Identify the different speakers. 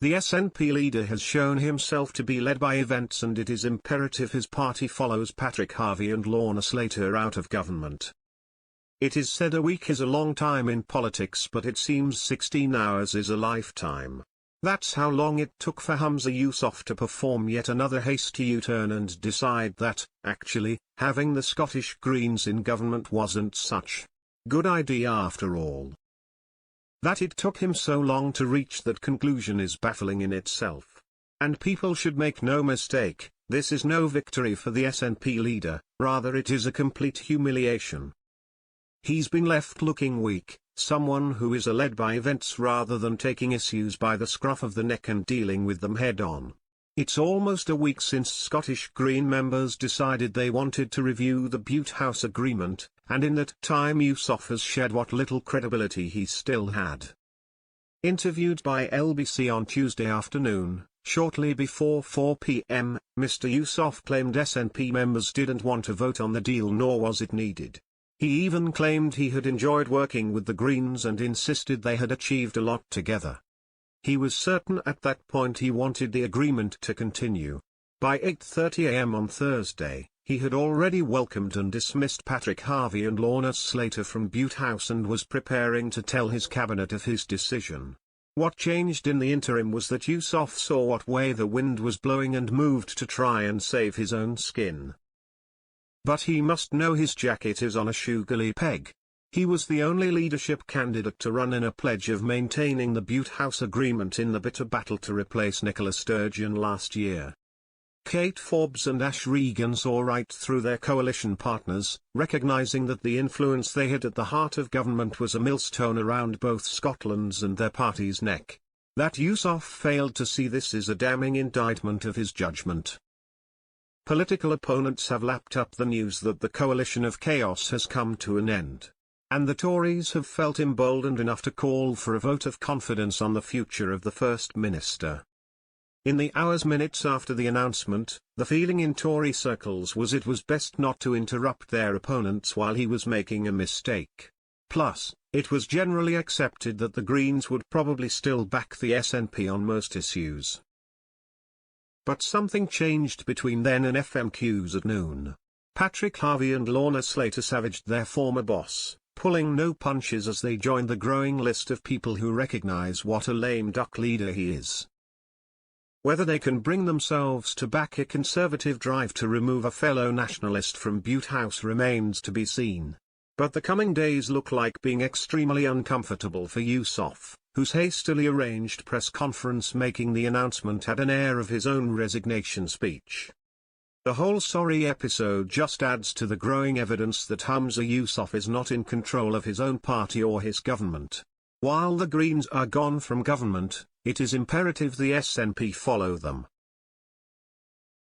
Speaker 1: The SNP leader has shown himself to be led by events, and it is imperative his party follows Patrick Harvey and Lorna Slater out of government. It is said a week is a long time in politics, but it seems 16 hours is a lifetime. That's how long it took for Humza Yousaf to perform yet another hasty U-turn and decide that, actually, having the Scottish Greens in government wasn't such good idea after all. That it took him so long to reach that conclusion is baffling in itself. And people should make no mistake, this is no victory for the SNP leader, rather it is a complete humiliation. He's been left looking weak, someone who is led by events rather than taking issues by the scruff of the neck and dealing with them head-on. It's almost a week since Scottish Green members decided they wanted to review the Bute House Agreement, and in that time Yousaf has shed what little credibility he still had. Interviewed by LBC on Tuesday afternoon, shortly before 4 p.m, Mr. Yousaf claimed SNP members didn't want to vote on the deal, nor was it needed. He even claimed he had enjoyed working with the Greens and insisted they had achieved a lot together. He was certain at that point he wanted the agreement to continue. By 8:30 a.m. on Thursday, he had already welcomed and dismissed Patrick Harvey and Lorna Slater from Bute House and was preparing to tell his cabinet of his decision. What changed in the interim was that Yousaf saw what way the wind was blowing and moved to try and save his own skin. But he must know his jacket is on a sugary peg. He was the only leadership candidate to run in a pledge of maintaining the Bute House Agreement in the bitter battle to replace Nicola Sturgeon last year. Kate Forbes and Ash Regan saw right through their coalition partners, recognising that the influence they had at the heart of government was a millstone around both Scotland's and their party's neck. That Yousaf failed to see this is a damning indictment of his judgment. Political opponents have lapped up the news that the coalition of chaos has come to an end. And the Tories have felt emboldened enough to call for a vote of confidence on the future of the First Minister. In the minutes after the announcement, the feeling in Tory circles was it was best not to interrupt their opponents while he was making a mistake. Plus, it was generally accepted that the Greens would probably still back the SNP on most issues. But something changed between then and FMQs at noon. Patrick Harvey and Lorna Slater savaged their former boss, pulling no punches as they joined the growing list of people who recognise what a lame duck leader he is. Whether they can bring themselves to back a Conservative drive to remove a fellow nationalist from Bute House remains to be seen. But the coming days look like being extremely uncomfortable for Yousaf, whose hastily arranged press conference making the announcement had an air of his own resignation speech. The whole sorry episode just adds to the growing evidence that Humza Yousaf is not in control of his own party or his government. While the Greens are gone from government, it is imperative the SNP follow them.